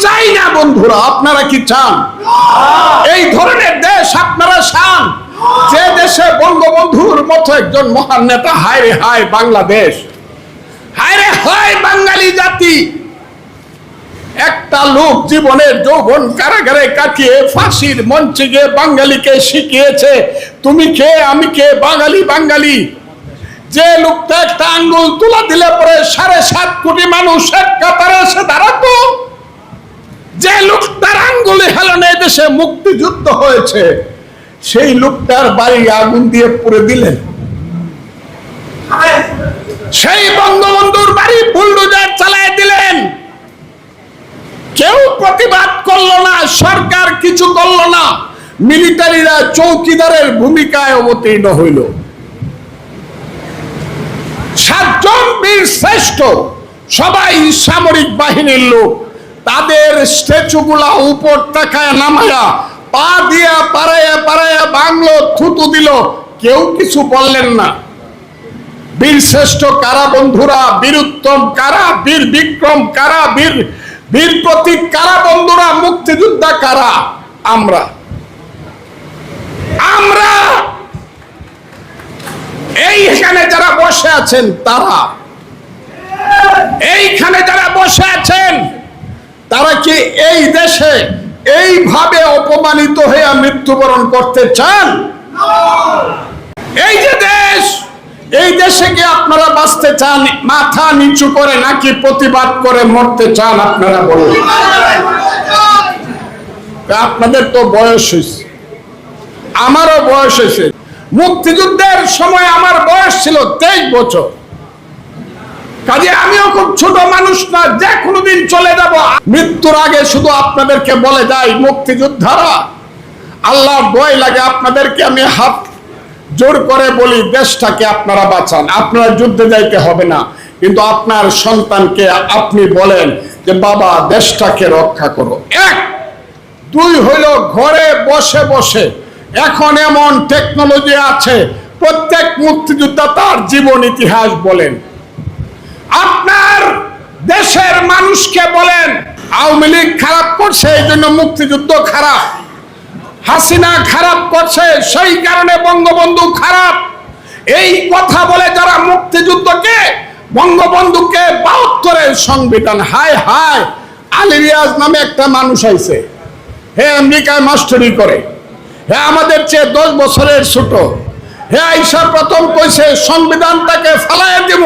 চাই না বন্ধুরা, আপনারা কি চান? এই ধরনের দেশ আপনারা চান? যে দেশে বঙ্গবন্ধুর মতো একজন মহান নেতা, হায় রে হায় বাংলাদেশ, হায় রে হায় বাঙালি জাতি। একটা লোক জীবনের যৌবন কারাগারে কাটিয়ে ফাঁসির মঞ্চে গিয়ে বাঙালিকে শিখিয়েছে তুমি কে আমি কে, বাঙালি বাঙালি। যে লোকটা একটা আঙ্গুল তুলা দিলে পরে 7.5 কোটি মানুষ এক কাতারে এসে দাঁড়াতো, যে লোকটার আঙ্গুলে হেলনে দেশে মুক্তিযুদ্ধ হয়েছে, সেই লোকটার বাড়ি আগুন দিয়ে পুড়ে দিলেন। সেই বঙ্গবন্ধুর বাড়ি বুলডোজার চালায় দিলেন। কেউ প্রতিবাদ করলো না, সরকার কিছু করলো না, মিলিটারিরা চৌকিদারের ভূমিকায় অবতীর্ণ হইল। 7 জন বীর শ্রেষ্ঠ, সবাই সামরিক বাহিনীর লোক, তাদের স্ট্যাচুগুলা উপর তাকায় নামায়া পা দিয়া পাড়াইয়া পাড়াইয়া বাংলো, থুতু দিল, কেউ কিছু বললেন না। বীর শ্রেষ্ঠ কারা বন্ধুরা? বীর উত্তম কারা? বীর বিক্রম কারা? বীর প্রতীক কারা বন্ধুরা? মুক্তিযোদ্ধা কারা? আমরা। এইখানে যারা বসে আছেন তারা, এইখানে যারা বসে আছেন তারা কি এই দেশে এইভাবে অপমানিত হয়ে মৃত্যুবরণ করতে চান? এই যে দেশ, এই দেশে কি আপনারা বাঁচতে চান মাথা নিচু করে, নাকি প্রতিবাদ করে মরতে চান? আপনারা বলুন। আপনাদের তো বয়স হয়েছে, আমারও বয়স হয়েছে। মুক্তিযুদ্ধের সময় আমার বয়স ছিল 23 বছর। কাজে আমিও খুব ছোট মানুষ না, যে কোনোদিন চলে যাব। মৃত্যুর আগে শুধু আপনাদেরকে বলে যাই, মুক্তিযোদ্ধারা, আল্লাহর ভয় লাগে আপনাদেরকে আমি হাত জোর করে বলি, দেশটাকে আপনারা বাঁচান। আপনারা যুদ্ধে যাইতে হবে না, কিন্তু আপনার সন্তানকে আপনি বলেন যে বাবা দেশটাকে রক্ষা করো। 1 2 হইল ঘরে বসে বসে এখন এমন টেকনোলজি আছে, প্রত্যেক মুক্তিযোদ্ধা তার জীবন ইতিহাস বলেন। আপনার দেশের মানুষকে বলেন আওয়ামী লীগ খারাপ করছে এই জন্য মুক্তিযুদ্ধ খারাপ, হাসিনা খারাপ করছে সেই কারণে বঙ্গবন্ধু খারাপ। এই কথা বলে যারা মুক্তিযুদ্ধকে, বঙ্গবন্ধুকে 72-এর সংবিধান, হায় হায়, আলী রিয়াজ নামে একটা মানুষ আইছে, হে আমেরিকায় মাস্টারি করে, হে আমাদের চেয়ে 10 বছরের ছোট, হে আইসা প্রথম কইছে সংবিধানটাকে ফেলাইয়া দেব,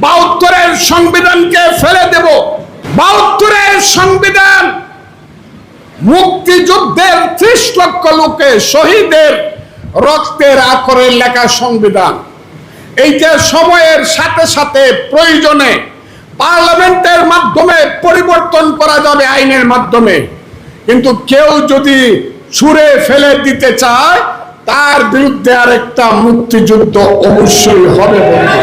72-এর সংবিধানকে ফেলে দেব। 72-এর সংবিধান মুক্তিযুদ্ধের 30 লক্ষ লোকে শহীদের রক্তের আখরে লেখা সংবিধান। এইটা সময়ের সাথে সাথে প্রয়োজনে পার্লামেন্টের মাধ্যমে পরিবর্তন করা যাবে আইনের মাধ্যমে, কিন্তু কেউ যদি ছুঁড়ে ফেলে দিতে চায় তার বিরুদ্ধে আরেকটা মুক্তিযুদ্ধ অবশ্যই হবে বন্ধু।